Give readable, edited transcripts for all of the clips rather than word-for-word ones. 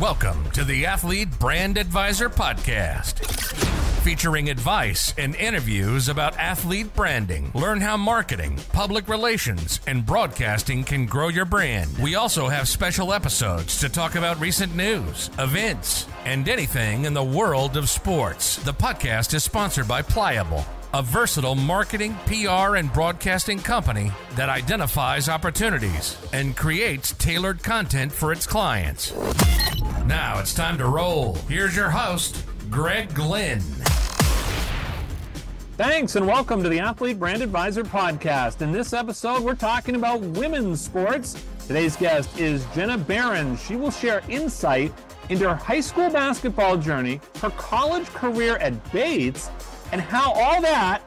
Welcome to the Athlete Brand Advisor Podcast, featuring advice and interviews about athlete branding. Learn how marketing, public relations, and broadcasting can grow your brand. We also have special episodes to talk about recent news, events, and anything in the world of sports. The podcast is sponsored by Pliable, a versatile marketing, PR, and broadcasting company that identifies opportunities and creates tailored content for its clients. Now it's time to roll. Here's your host, Greg Glynn. Thanks, and welcome to the Athlete Brand Advisor Podcast. In this episode, we're talking about women's sports. Today's guest is Jenna Berens. She will share insight into her high school basketball journey, her college career at Bates, and how all that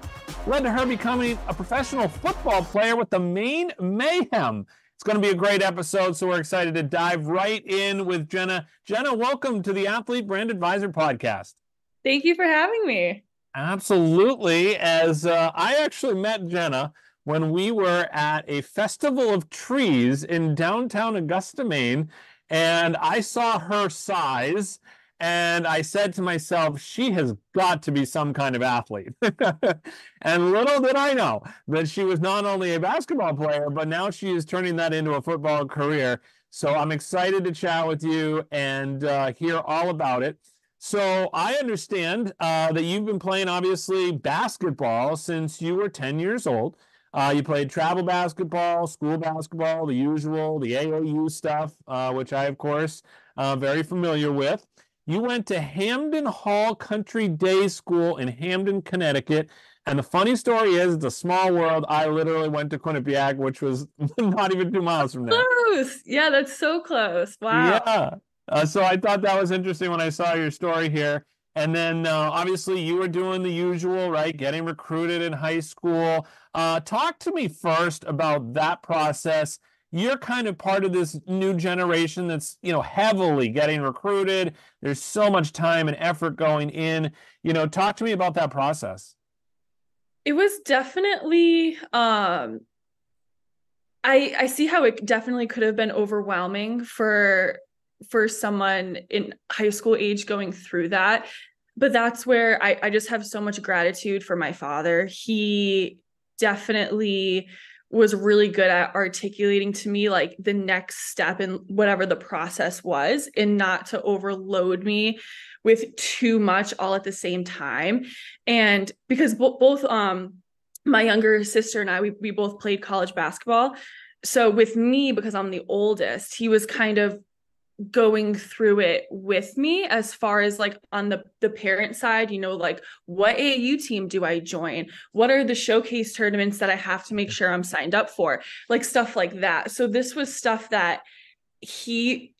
led to her becoming a professional football player with the Maine Mayhem. It's going to be a great episode, so we're excited to dive right in with Jenna. Jenna, welcome to the Athlete Brand Advisor Podcast. Thank you for having me. Absolutely. As I actually met Jenna when we were at a festival of trees in downtown Augusta, Maine, and I saw her size, and I said to myself, she has got to be some kind of athlete. And little did I know that she was not only a basketball player, but now she is turning that into a football career. So I'm excited to chat with you and hear all about it. So I understand that you've been playing, obviously, basketball since you were 10 years old. You played travel basketball, school basketball, the usual, the AAU stuff, which I, of course, very familiar with. You went to Hamden Hall Country Day School in Hamden, Connecticut. And the funny story is, it's a small world. I literally went to Quinnipiac, which was not even 2 miles from there. Close. Yeah, that's so close. Wow. Yeah. So I thought that was interesting when I saw your story here. And then obviously you were doing the usual, right? Getting recruited in high school. Talk to me first about that process. You're kind of part of this new generation that's, heavily getting recruited. There's so much time and effort going in. Talk to me about that process. It was definitely, I see how it definitely could have been overwhelming for someone in high school age going through that. But that's where I just have so much gratitude for my father. He definitely was really good at articulating to me like the next step in whatever the process was, and not to overload me with too much all at the same time. And because both my younger sister and I, we both played college basketball. So with me, because I'm the oldest, he was kind of going through it with me as far as like on the parent side, like what AAU team do I join? What are the showcase tournaments that I have to make sure I'm signed up for? Like stuff like that. So this was stuff that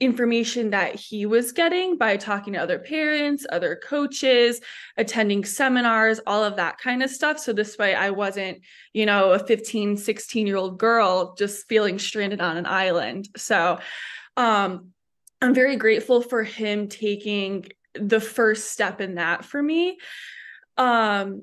information that he was getting by talking to other parents, other coaches, attending seminars, all of that kind of stuff. So this way I wasn't, a 15, 16-year-old girl just feeling stranded on an island. So, I'm very grateful for him taking the first step in that for me. But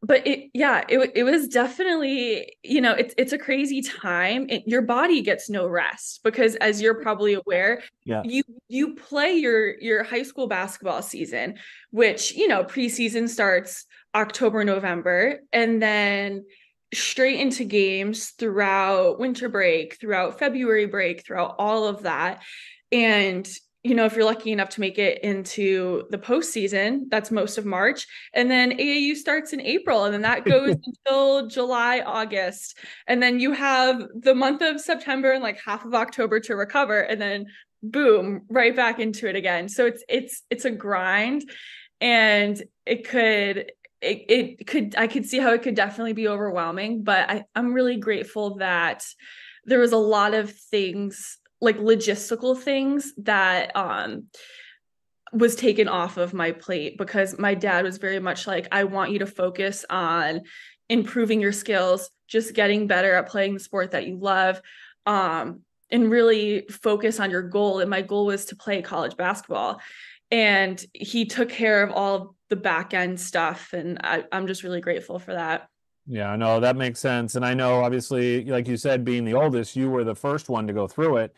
it was definitely, it's a crazy time. Your body gets no rest because, as you're probably aware, you play your high school basketball season, which, preseason starts October, November, and then straight into games throughout winter break, throughout February break, throughout all of that. And, if you're lucky enough to make it into the postseason, that's most of March. And then AAU starts in April, and then that goes until July, August. And then you have the month of September and like half of October to recover. And then boom, right back into it again. So it's a grind, and I could see how it could definitely be overwhelming, but I'm really grateful that there was a lot of things, like logistical things, that was taken off of my plate, because my dad was very much like, I want you to focus on improving your skills, just getting better at playing the sport that you love, and really focus on your goal. And my goal was to play college basketball. And he took care of all the back end stuff. And I'm just really grateful for that. Yeah, no, that makes sense. And I know, obviously, like you said, being the oldest, you were the first one to go through it.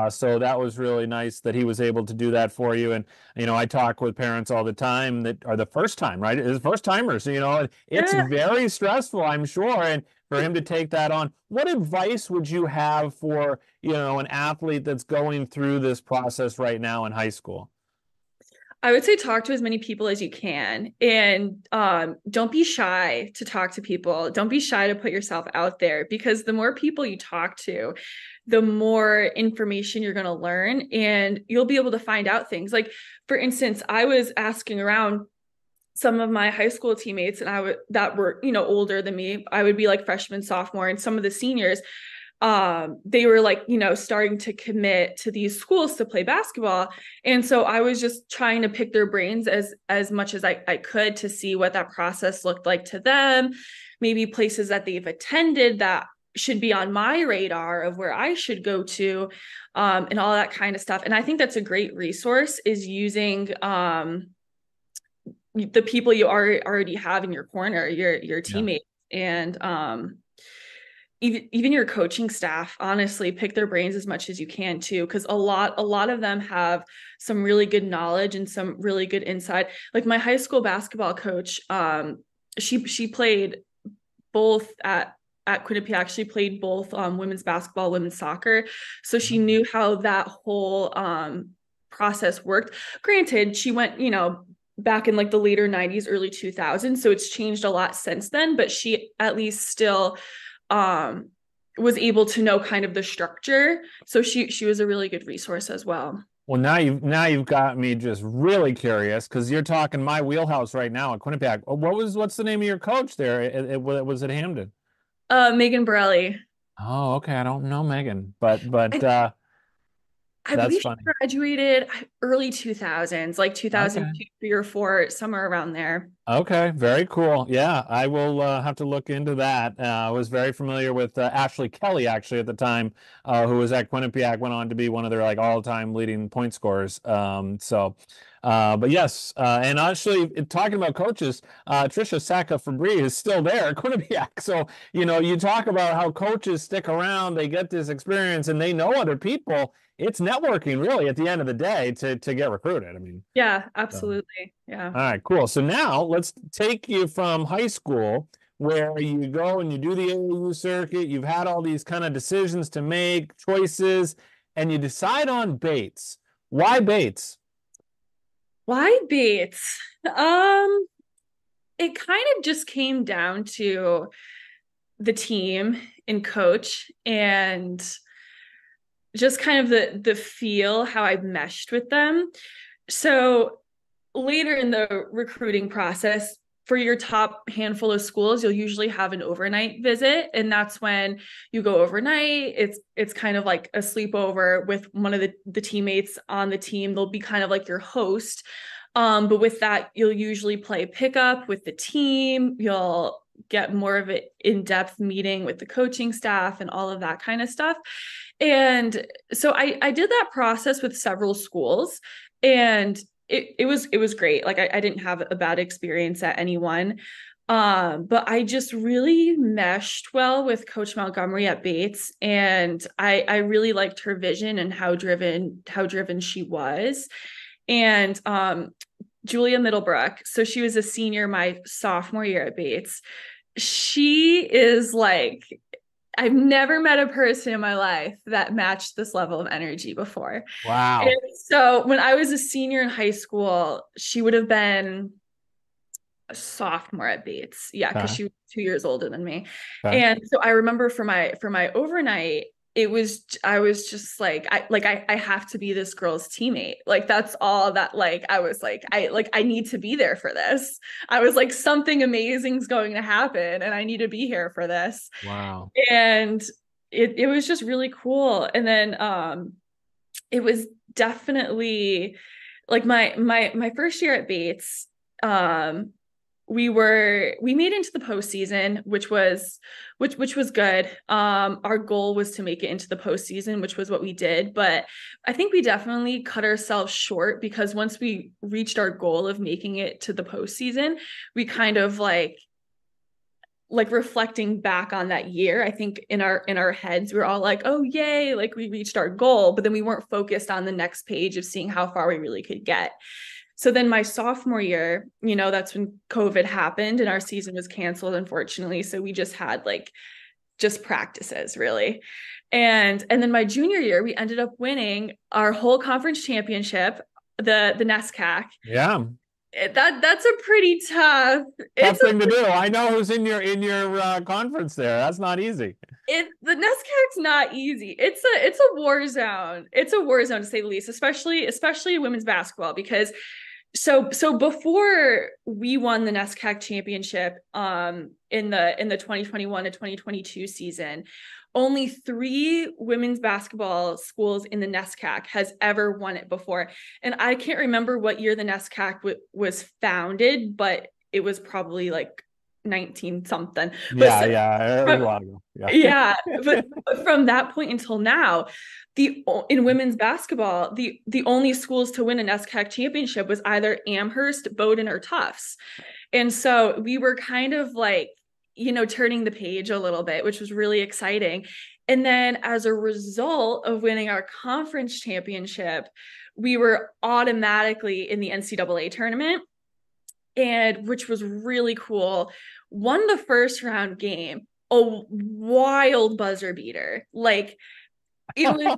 So that was really nice that he was able to do that for you. And, I talk with parents all the time that are the first time, right? It's first timers, it's Yeah. very stressful, I'm sure. And for him to take that on, what advice would you have for, an athlete that's going through this process right now in high school? I would say talk to as many people as you can, and don't be shy to talk to people. Don't be shy to put yourself out there, because the more people you talk to, the more information you're going to learn, and you'll be able to find out things. Like, for instance, I was asking around some of my high school teammates, and that were, older than me. I would be like freshman, sophomore, and some of the seniors, they were like, starting to commit to these schools to play basketball. And so I was just trying to pick their brains as much as I could to see what that process looked like to them, maybe places that they've attended that should be on my radar of where I should go to, and all that kind of stuff. And I think that's a great resource, is using the people you already have in your corner, your teammates. And even your coaching staff, honestly, pick their brains as much as you can too, because a lot of them have some really good knowledge and some really good insight. Like my high school basketball coach, she played both at Quinnipiac. She played both women's basketball, women's soccer, so she knew how that whole process worked. Granted, she went, back in like the later 90s, early 2000s, so it's changed a lot since then, but she at least still was able to know kind of the structure. So she was a really good resource as well. Well, now you've got me just really curious, because you're talking my wheelhouse right now at Quinnipiac. What's the name of your coach there? It was at Hamden. Megan Borelli. Oh, okay. I don't know Megan, but I, I that's believe she funny. graduated early 2000s, like Okay. 2002, 3 or 4, somewhere around there. Okay, very cool. Yeah, I will have to look into that. I was very familiar with Ashley Kelly actually at the time, who was at Quinnipiac, went on to be one of their like all-time leading point scorers. But yes, and actually talking about coaches, Tricia Sacca Fabry is still there at Quinnipiac. So, you talk about how coaches stick around, they get this experience and they know other people. It's networking really at the end of the day to get recruited. I mean, Yeah, so. absolutely. Yeah. All right, cool. So now let's take you from high school, where you go and you do the AAU circuit. You've had all these kind of decisions to make, choices, and you decide on Bates. Why Bates? Why Bates? It kind of just came down to the team and coach, and just kind of the feel, how I meshed with them. So later in the recruiting process, for your top handful of schools, you'll usually have an overnight visit, and that's when you go overnight. It's kind of like a sleepover with one of the teammates on the team. They'll be kind of like your host. But with that, you'll usually play pickup with the team. You'll get more of an in-depth meeting with the coaching staff and all of that kind of stuff. And so I did that process with several schools, and it was great. Like I didn't have a bad experience at any one. But I just really meshed well with Coach Montgomery at Bates, and I really liked her vision and how driven she was. And Julia Middlebrook, so she was a senior my sophomore year at Bates. She is like, I've never met a person in my life that matched this level of energy before. Wow. And so when I was a senior in high school, she would have been a sophomore at Bates. Yeah, because Okay. she was 2 years older than me. Okay. And so I remember for my overnight, I was just like I have to be this girl's teammate. Like that's all that, like I was like I need to be there for this. I was like, something amazing's going to happen and I need to be here for this. Wow. And it was just really cool. And then it was definitely like my first year at Bates. We made into the postseason, which was good. Our goal was to make it into the postseason, which was what we did. But I think we definitely cut ourselves short, because once we reached our goal of making it to the postseason, we kind of like like reflecting back on that year, I think in our heads, we were all like, oh, yay, like we reached our goal, but then we weren't focused on the next page of seeing how far we really could get. So then my sophomore year, you know, that's when COVID happened and our season was canceled, unfortunately. So we just had like just practices really. And then my junior year, we ended up winning our whole conference championship, the NESCAC. Yeah. That's a pretty tough thing to do. I know who's in your conference there. That's not easy. The NESCAC's not easy. It's a war zone. It's a war zone to say the least, especially women's basketball, because so before we won the NESCAC championship in the 2021 to 2022 season, only 3 women's basketball schools in the NESCAC has ever won it before. And I can't remember what year the NESCAC was founded, but it was probably like 19 something. Yeah, a while ago. Yeah, but from that point until now, in women's basketball, the only schools to win an NESCAC championship was either Amherst, Bowdoin, or Tufts. And so we were kind of like, you know, turning the page a little bit, which was really exciting. And then as a result of winning our conference championship, we were automatically in the NCAA tournament, and which was really cool. Won the first round game, a wild buzzer beater. Like it was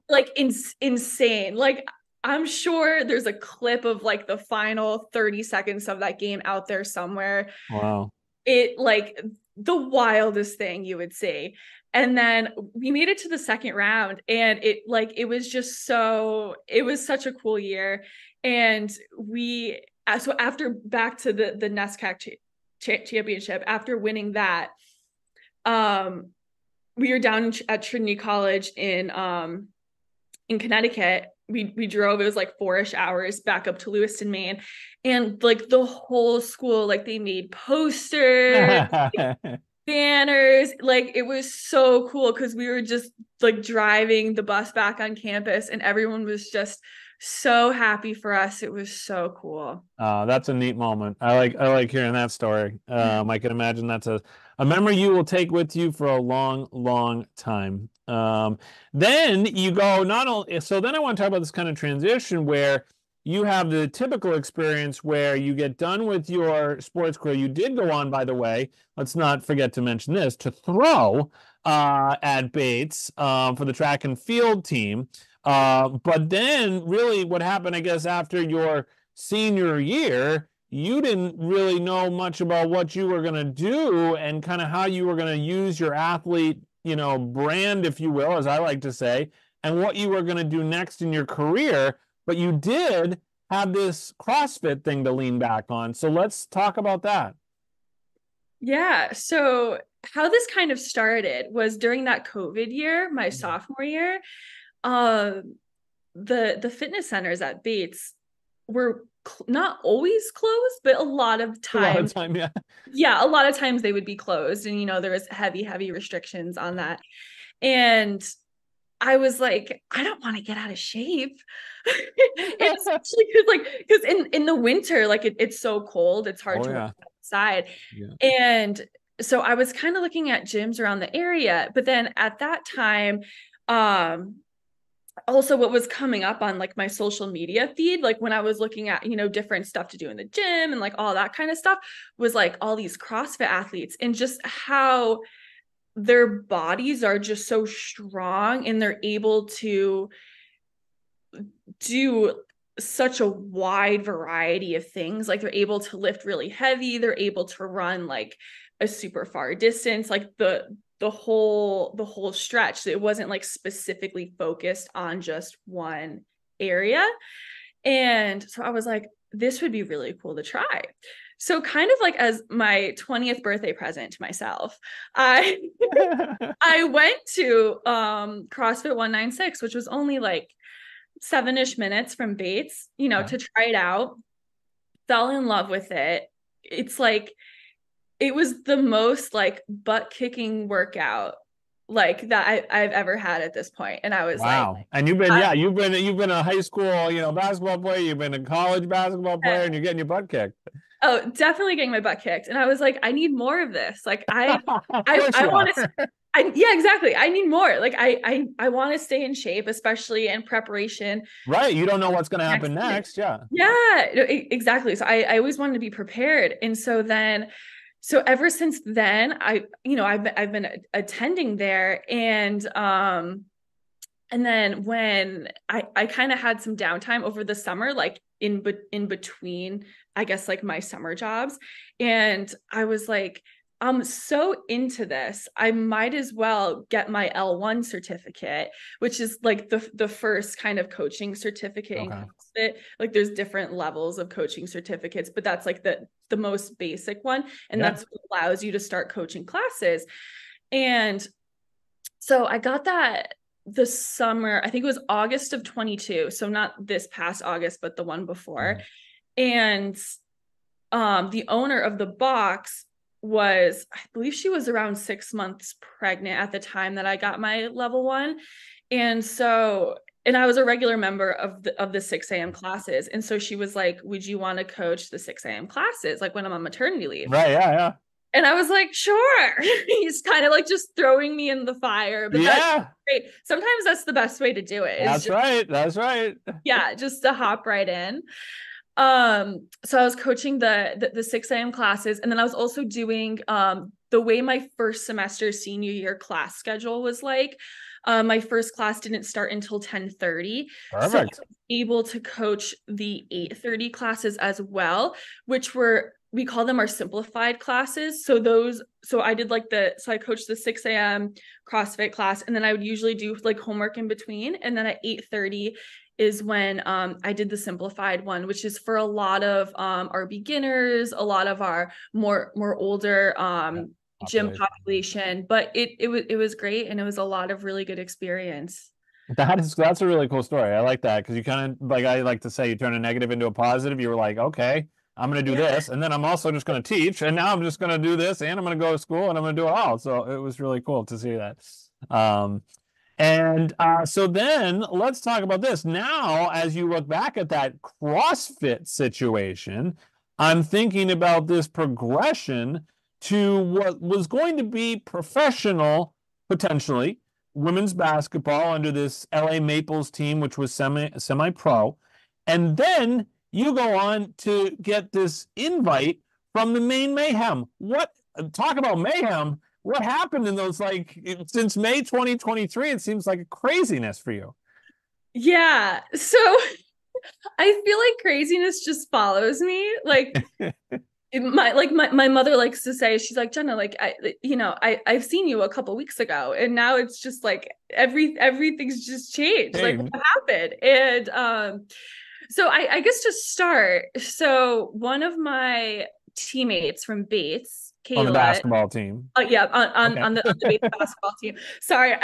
like insane. Like I'm sure there's a clip of like the final 30 seconds of that game out there somewhere. Wow. It like the wildest thing you would see. And then we made it to the second round, and it was such a cool year. And so after back to the NESCAC championship, after winning that, we were down at Trinity College in Connecticut. We drove, it was like 4-ish hours back up to Lewiston, Maine. And like the whole school, like they made posters, banners. Like it was so cool because we were just like driving the bus back on campus and everyone was just so happy for us. It was so cool. That's a neat moment. I like hearing that story. I can imagine that's a memory you will take with you for a long, long time. Then you go then I want to talk about this kind of transition where you have the typical experience where you get done with your sports career. You did go on, by the way, let's not forget to mention this, to throw at Bates for the track and field team. But then really what happened, I guess, after your senior year, you didn't really know much about what you were going to do and kind of how you were going to use your athlete, you know, brand, if you will, as I like to say, and what you were going to do next in your career. But you did have this CrossFit thing to lean back on. So let's talk about that. Yeah. So how this kind of started was during that COVID year, my sophomore year, the fitness centers at Bates were not always closed, but a lot of times, a lot of times they would be closed, and you know there was heavy restrictions on that. And I was like, I don't want to get out of shape. Especially because in the winter, like it's so cold, it's hard to work outside. Yeah. And so I was kind of looking at gyms around the area, but then at that time, also what was coming up on like my social media feed, like when I was looking at, you know, different stuff to do in the gym and like all that kind of stuff, was like all these CrossFit athletes and just how their bodies are just so strong and they're able to do such a wide variety of things. Like they're able to lift really heavy. They're able to run like a super far distance, like the whole stretch. So it wasn't like specifically focused on just one area. And so I was like, this would be really cool to try. So kind of like as my 20th birthday present to myself, I went to CrossFit 196, which was only like 7-ish minutes from Bates, you know, to try it out. Fell in love with it. It's like, it was the most like butt kicking workout like that I've ever had at this point. And I was like, and you've been a high school, you know, basketball player, you've been a college basketball player, and you're getting your butt kicked. Oh, definitely getting my butt kicked. And I was like, I need more of this. Like I want to, yeah, exactly. I need more. Like I want to stay in shape, especially in preparation. Right. You don't know what's going to happen next. Yeah. Yeah, exactly. So I always wanted to be prepared. And so ever since then, I've been attending there. And then when I kind of had some downtime over the summer, like in between, I guess, like my summer jobs. And I was like, I'm so into this, I might as well get my L1 certificate, which is like the first kind of coaching certificate in CrossFit. Like there's different levels of coaching certificates, but that's like the most basic one. And that's what allows you to start coaching classes. And so I got that the summer, I think it was August of 22. So not this past August, but the one before. And the owner of the box was, I believe she was around 6 months pregnant at the time that I got my level 1. And I was a regular member of the 6 a.m. classes. And so she was like, would you want to coach the 6 a.m. classes? Like when I'm on maternity leave. Right. Yeah. Yeah. And I was like, sure. He's kind of like just throwing me in the fire. But that's great. Sometimes that's the best way to do it. That's right. That's right. Yeah. Just to hop right in. So I was coaching the 6 a.m. classes. And then I was also doing, the way my first semester senior year class schedule was like, my first class didn't start until 10:30. Perfect. So I was able to coach the 8:30 classes as well, which we call them our simplified classes. So I did I coached the 6 a.m. CrossFit class, and then I would usually do like homework in between. And then at 8:30 is when I did the simplified one, which is for a lot of our beginners, a lot of our more older gym population. But it was great, and it was a lot of really good experience. That's a really cool story. I like that, because you kind of, like I like to say, you turn a negative into a positive. You were like, okay, I'm going to do this, and then I'm also just going to teach, and now I'm just going to do this, and I'm going to go to school, and I'm going to do it all. So it was really cool to see that. So then let's talk about this. Now, as you look back at that CrossFit situation, I'm thinking about this progression to what was going to be professional, potentially, women's basketball under this LA Maples team, which was semi-pro. And then you go on to get this invite from the Maine Mayhem. Talk about mayhem. What happened in those, like, since May 2023? It seems like a craziness for you. Yeah. So I feel like craziness just follows me. Like my mother likes to say, she's like, Jenna, like, I've seen you a couple weeks ago, and now it's just like everything's just changed. Like what happened? And so I guess to start, so one of my teammates from Bates, Kayla, on the basketball team. Yeah, on the Bates basketball team. Sorry.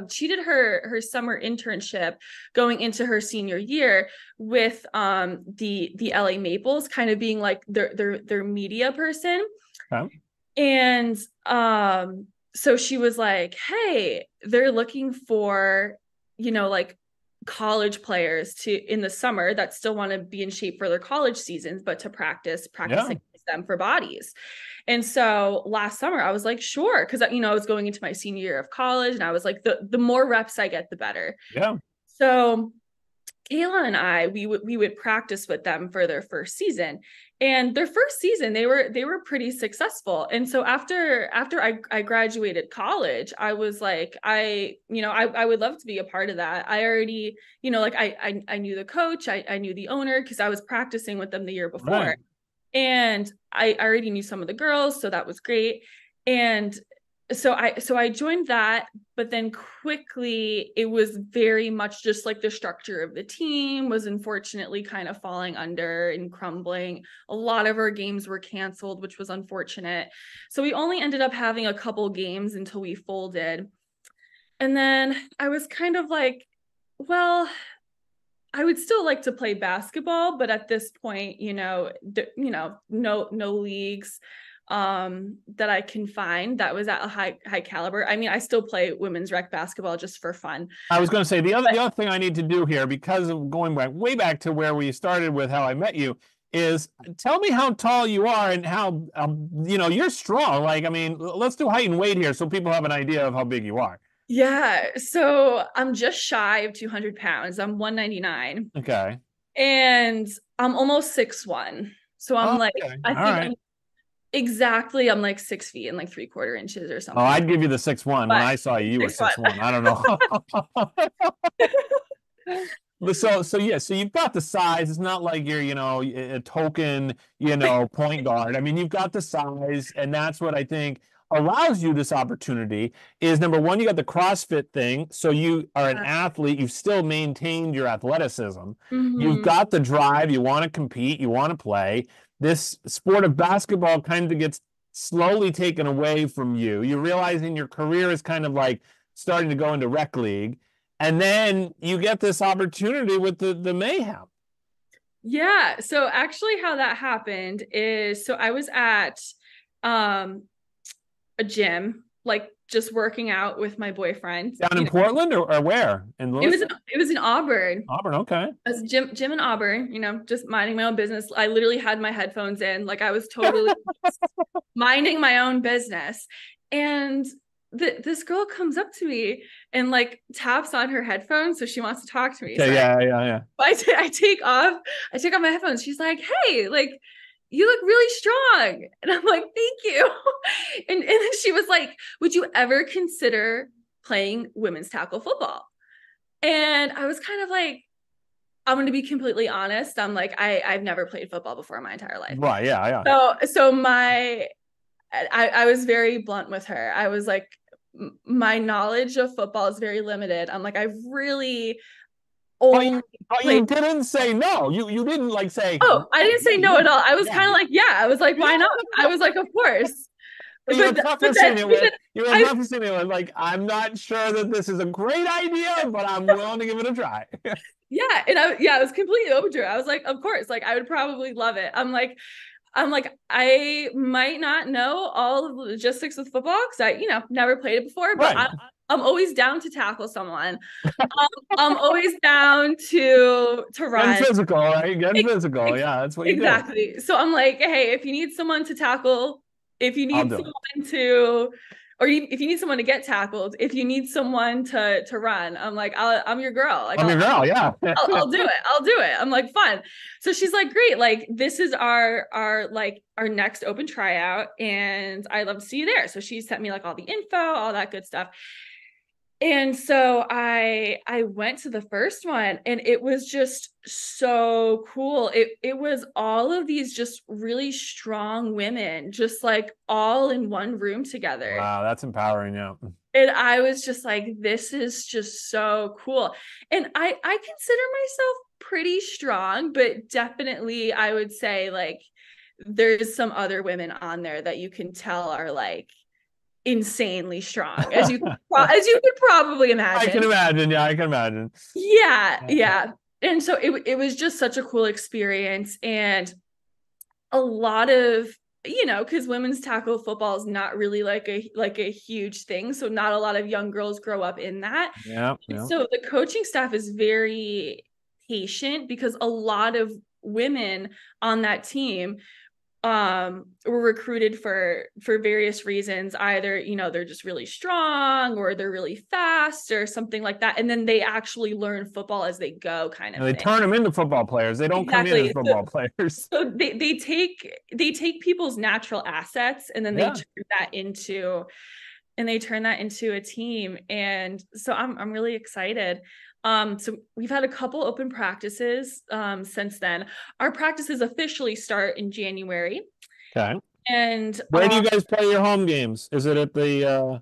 She did her summer internship going into her senior year with the LA Maples, kind of being like their media person. Okay. And so she was like, hey, they're looking for, like college players in the summer that still want to be in shape for their college seasons, but to practice against them for bodies. And so last summer I was like, sure. Cause I was going into my senior year of college, and I was like, the more reps I get, the better. Yeah. So Kayla and I, we would practice with them for their first season, and their first season, they were pretty successful. And so after I graduated college, I was like, I would love to be a part of that. I already, I knew the coach, I knew the owner, cause I was practicing with them the year before. Right. And I already knew some of the girls, so that was great. And so I joined that, but then quickly it was very much just like the structure of the team was unfortunately kind of falling under and crumbling. A lot of our games were canceled, which was unfortunate. So we only ended up having a couple games until we folded. And then I was kind of like, well, I would still like to play basketball, but at this point, no leagues that I can find that was at a high caliber. I mean, I still play women's rec basketball just for fun. I was going to say the other thing I need to do here, because of going way back to where we started with how I met you, is tell me how tall you are and how, you're strong. Like, I mean, let's do height and weight here so people have an idea of how big you are. Yeah. So I'm just shy of 200 pounds. I'm 199. Okay. And I'm almost 6'1". So I'm like, okay. I All think right. I'm like 6 feet and like 3/4 inches or Oh, something. I'd give you the 6'1". When But I saw you, you were 6'1". 6'1". I don't know. So yeah, so you've got the size. It's not like you're, a token, point guard. I mean, you've got the size, and that's what I think allows you this opportunity is number one, you got the CrossFit thing. So you are an athlete, you've still maintained your athleticism. You've got the drive, you want to compete, you want to play. This sport of basketball kind of gets slowly taken away from you. You're realizing your career is kind of like starting to go into rec league. And then you get this opportunity with the Mayhem. Yeah. So actually how that happened is, so I was at a gym, like just working out with my boyfriend. Down in Portland or where? In Lewiston? It was in Auburn. Auburn, okay. I was gym in Auburn, just minding my own business. I literally had my headphones in, like I was totally minding my own business. And this girl comes up to me and like taps on her headphones, so she wants to talk to me. Okay, so yeah. I take off my headphones. She's like, "Hey, like you look really strong," and I'm like, "Thank you." And then she was like, "Would you ever consider playing women's tackle football?" And I was kind of like, I'm going to be completely honest. I'm like, I've never played football before in my entire life. Right, yeah. So I was very blunt with her. I was like, my knowledge of football is very limited. I'm like, I've really only you didn't say no. You didn't like say. Oh, I didn't say no at all. I was kind of like, yeah. I was like, why not? I was like, of course. You were prefacing it with like, I'm not sure that this is a great idea, but I'm willing to give it a try. Yeah. And I was completely open to it. I was like, of course, like I would probably love it. I'm like, I might not know all of the logistics with football because I, never played it before, but Right. I'm always down to tackle someone. I'm always down to run. Get physical, right? Get physical. Yeah, that's what you do. Exactly. So I'm like, hey, if you need someone to tackle, if you need someone to, or if you need someone to get tackled, if you need someone to run, I'm like, I'm your girl. Like, I'm your girl. Yeah. I'll do it. I'll do it. I'm like, fun. So she's like, great. Like, this is our next open tryout, and I'd love to see you there. So she sent me like all the info, all that good stuff. And so I went to the first one, and it was just so cool. It was all of these just really strong women, just like all in one room together. Wow, that's empowering. Yeah. And I was just like, this is just so cool. And I consider myself pretty strong, but definitely I would say like there's some other women on there that you can tell are like insanely strong, as you could probably imagine. I can imagine. Yeah, I can imagine. Yeah. And so it was just such a cool experience, and a lot of, because women's tackle football is not really like a huge thing, so not a lot of young girls grow up in that. Yeah. So the coaching staff is very patient because a lot of women on that team were recruited for various reasons. Either, they're just really strong, or they're really fast, or something like that. And then they actually learn football as they go, kind of thing. They turn them into football players. They don't come in as football players. So they take people's natural assets, and then they turn that into a team. And so I'm really excited. So we've had a couple open practices since then. Our practices officially start in January. Okay. And where do you guys play your home games? Is it at the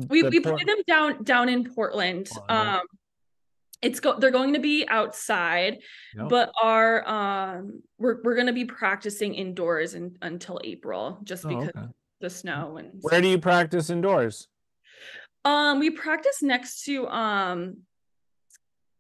we play them down in Portland. They're going to be outside, but we're going to be practicing indoors until April, just because of the snow. And where do you practice indoors? We practice next to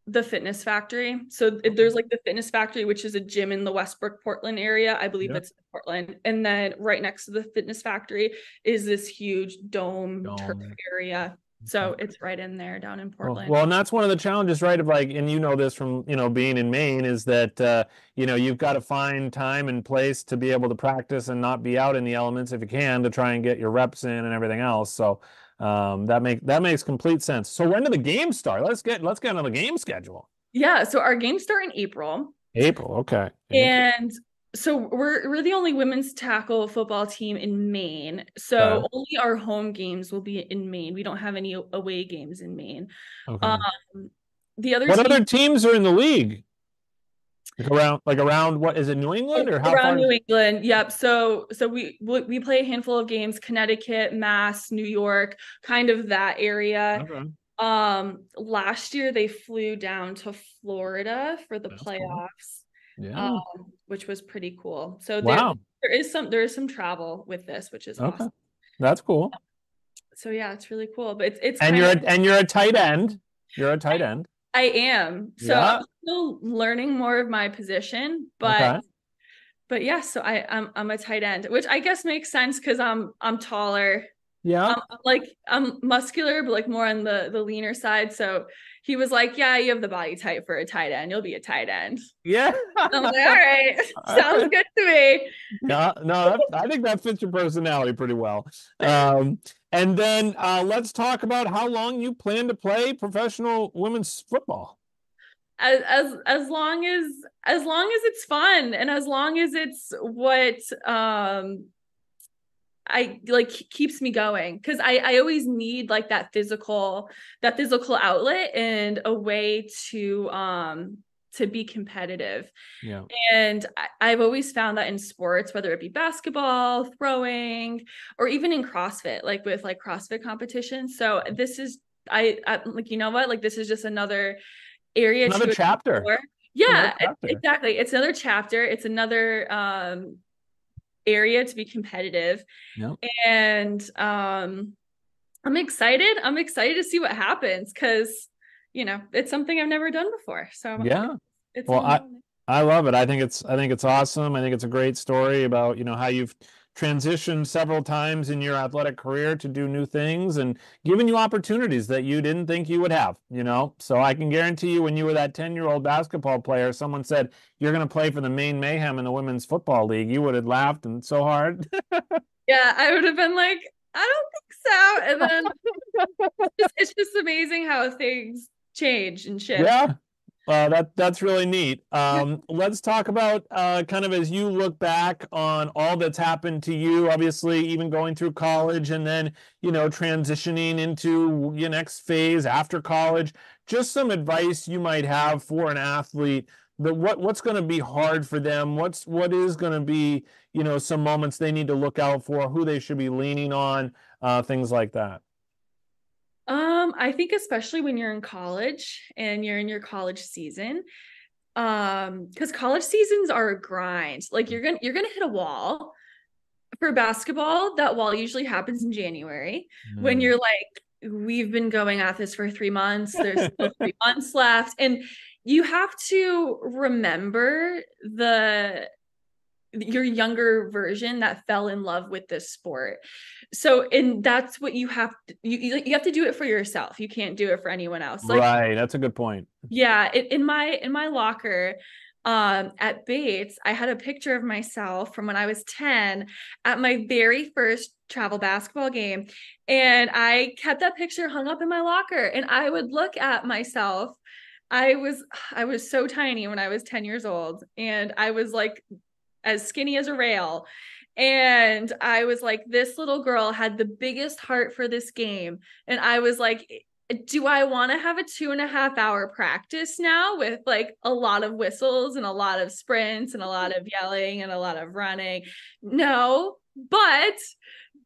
the Fitness Factory. So there's like the Fitness Factory, which is a gym in the Westbrook, Portland area. I believe it's in Portland. And then right next to the Fitness Factory is this huge dome turf area. So it's right in there down in Portland. Well, and that's one of the challenges, right? Of like, and you know this from, being in Maine, is that, you've got to find time and place to be able to practice and not be out in the elements if you can, to try and get your reps in and everything else. So that makes complete sense. So when do the games start? Let's get on the game schedule. Yeah, so our games start in April. April, okay. And so we're the only women's tackle football team in Maine. So only our home games will be in Maine. We don't have any away games in Maine. Okay. What other teams are in the league? Around what is it, New England, or how around far? New England? Yep. So we play a handful of games: Connecticut, Mass, New York, kind of that area. Okay. Last year they flew down to Florida for the playoffs. Cool. Yeah. Which was pretty cool. So wow. there is some travel with this, which is awesome. That's cool. So yeah, it's really cool. But it's and you're a tight end. You're a tight end. I am. So I'm still learning more of my position, but yeah, so I'm a tight end, which I guess makes sense because I'm taller. Yeah. I'm muscular, but like more on the leaner side. So he was like, yeah, you have the body type for a tight end. You'll be a tight end. Yeah. I'm like, all right. Sounds good to me. Yeah, no, I think that fits your personality pretty well. And then let's talk about how long you plan to play professional women's football. As long as it's fun, and as long as it's what I like keeps me going, because I always need like that physical outlet and a way to be competitive. Yeah. And I've always found that in sports, whether it be basketball, throwing, or even in CrossFit, like with like CrossFit competitions. So this is I like, you know what, like this is just another area, another chapter. Yeah, exactly. It's another chapter. It's another area to be competitive. Yep. And I'm excited to see what happens, because it's something I've never done before. So yeah, I love it. I think it's awesome. I think it's a great story about how you've transitioned several times in your athletic career to do new things and giving you opportunities that you didn't think you would have, So I can guarantee you, when you were that 10-year-old basketball player, someone said you're going to play for the Maine Mayhem in the Women's Football League, you would have laughed and so hard. Yeah, I would have been like, I don't think so. And then it's just amazing how things change and shift. Yeah. That's really neat. Let's talk about kind of as you look back on all that's happened to you, obviously even going through college and then, transitioning into your next phase after college, just some advice you might have for an athlete, that what's going to be hard for them, what is going to be, some moments they need to look out for, who they should be leaning on, things like that. I think especially when you're in college and you're in your college season, because college seasons are a grind. Like you're gonna hit a wall. For basketball, that wall usually happens in January when you're like, we've been going at this for 3 months. There's still 3 months left, and you have to remember your younger version that fell in love with this sport. So, and that's what you have to, you have to do it for yourself. You can't do it for anyone else. Like, right. That's a good point. Yeah. In my locker, at Bates, I had a picture of myself from when I was 10 at my very first travel basketball game. And I kept that picture hung up in my locker, and I would look at myself. I was so tiny when I was 10 years old, and I was like as skinny as a rail. And I was like, this little girl had the biggest heart for this game. And I was like, do I want to have a 2.5-hour practice now with like a lot of whistles and a lot of sprints and a lot of yelling and a lot of running? No, but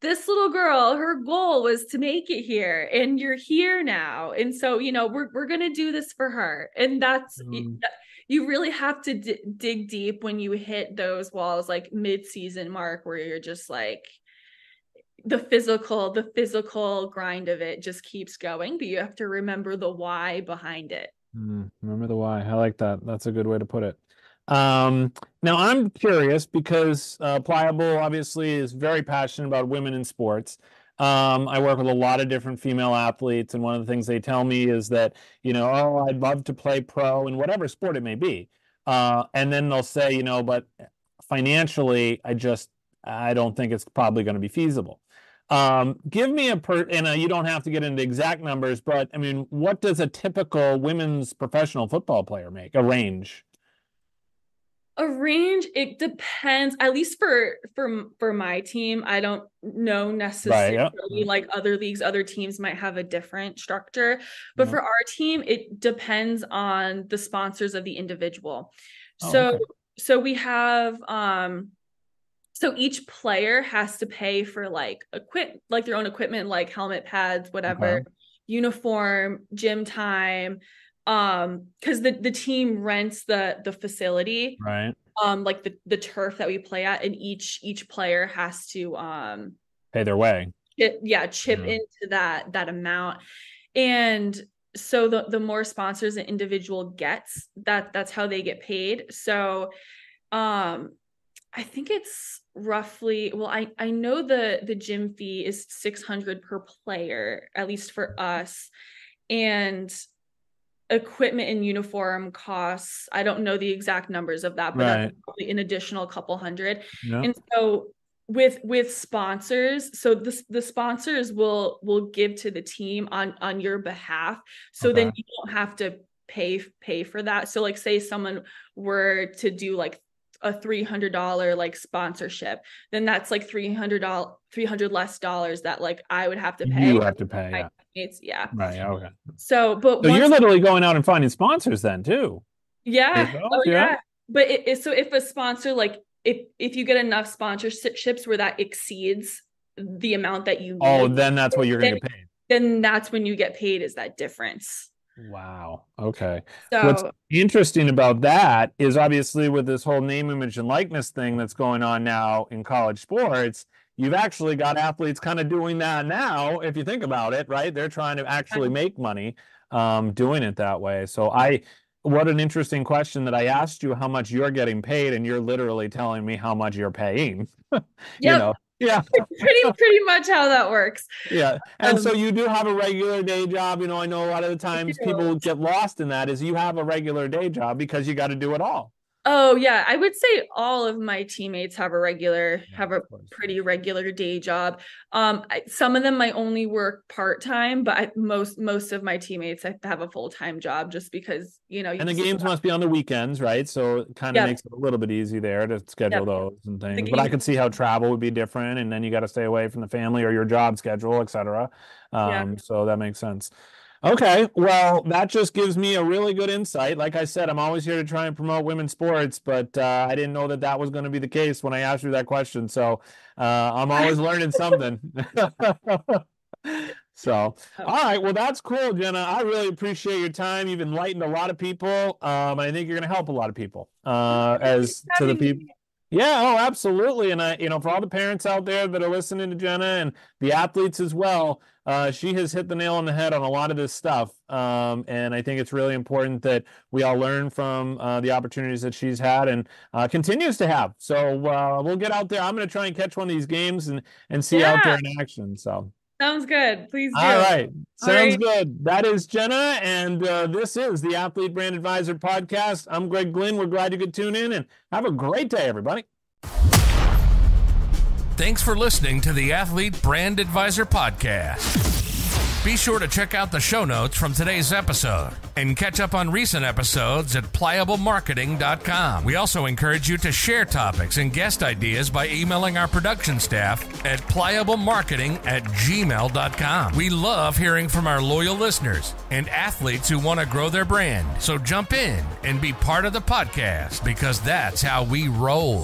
this little girl, her goal was to make it here, and you're here now. And so, we're going to do this for her. And that's, you really have to dig deep when you hit those walls, like mid-season mark, where you're just like, the physical grind of it just keeps going, but you have to remember the why behind it. Remember the why. I like that. That's a good way to put it. Now I'm curious because Pliable obviously is very passionate about women in sports. I work with a lot of different female athletes, and one of the things they tell me is that, oh, I'd love to play pro in whatever sport it may be. And then they'll say, but financially, I don't think it's probably going to be feasible. Give me and you don't have to get into exact numbers, but I mean, what does a typical women's professional football player make? A range? A range, it depends. At least for my team, I don't know necessarily. Right, yeah. Like other leagues, other teams might have a different structure. But for our team, it depends on the sponsors of the individual. So we have so each player has to pay for like their own equipment, like helmet, pads, whatever, uniform, gym time. Because the team rents the facility, right? Like the turf that we play at, and each player has to pay their way. Chip into that amount. And so the more sponsors an individual gets, that's how they get paid. So I think it's roughly, well, I know the gym fee is $600 per player, at least for us. And equipment and uniform costs, I don't know the exact numbers of that, but that's probably an additional couple hundred. Yeah. And so with sponsors, so the sponsors will give to the team on your behalf. So then you don't have to pay for that. So like say someone were to do like a $300 like sponsorship, then that's like $300 less dollars that like I would have to pay. You have to pay. Yeah. Right. Okay. So you're literally going out and finding sponsors then too. Yeah. Oh yeah. But so if a sponsor, like if you get enough sponsorships where that exceeds the amount that you need, then that's what you're going to get paid. Then that's when you get paid, is that difference. Wow. Okay. So what's interesting about that is obviously with this whole name, image, and likeness thing that's going on now in college sports, you've actually got athletes kind of doing that now, if you think about it, right? They're trying to actually make money doing it that way. So what an interesting question that I asked you how much you're getting paid, and you're literally telling me how much you're paying. Yeah. Pretty much how that works. Yeah. And so you do have a regular day job. I know a lot of the times people get lost in that, is you have a regular day job because you got to do it all. Oh yeah, I would say all of my teammates have a pretty regular day job. Some of them might only work part-time, but most of my teammates have a full-time job, just because and the games must be on the weekends, right? So it kind of makes it a little bit easy there to schedule those and things. But I could see how travel would be different, and then you got to stay away from the family or your job schedule, etc. So that makes sense. Okay, well, that just gives me a really good insight. Like I said, I'm always here to try and promote women's sports, but I didn't know that was going to be the case when I asked you that question. So I'm always learning something. So, all right, well, that's cool, Jenna. I really appreciate your time. You've enlightened a lot of people. I think you're going to help a lot of people as to the people. Yeah, oh, absolutely. And for all the parents out there that are listening to Jenna, and the athletes as well, she has hit the nail on the head on a lot of this stuff. And I think it's really important that we all learn from the opportunities that she's had and continues to have. So we'll get out there. I'm going to try and catch one of these games and see out there in action. So. Sounds good. Please do. All right. Sounds good. That is Jenna, and this is the Athlete Brand Advisor Podcast. I'm Greg Glynn. We're glad you could tune in, and have a great day, everybody. Thanks for listening to the Athlete Brand Advisor Podcast. Be sure to check out the show notes from today's episode and catch up on recent episodes at pliablemarketing.com. We also encourage you to share topics and guest ideas by emailing our production staff at pliablemarketing@gmail.com. We love hearing from our loyal listeners and athletes who want to grow their brand. So jump in and be part of the podcast, because that's how we roll.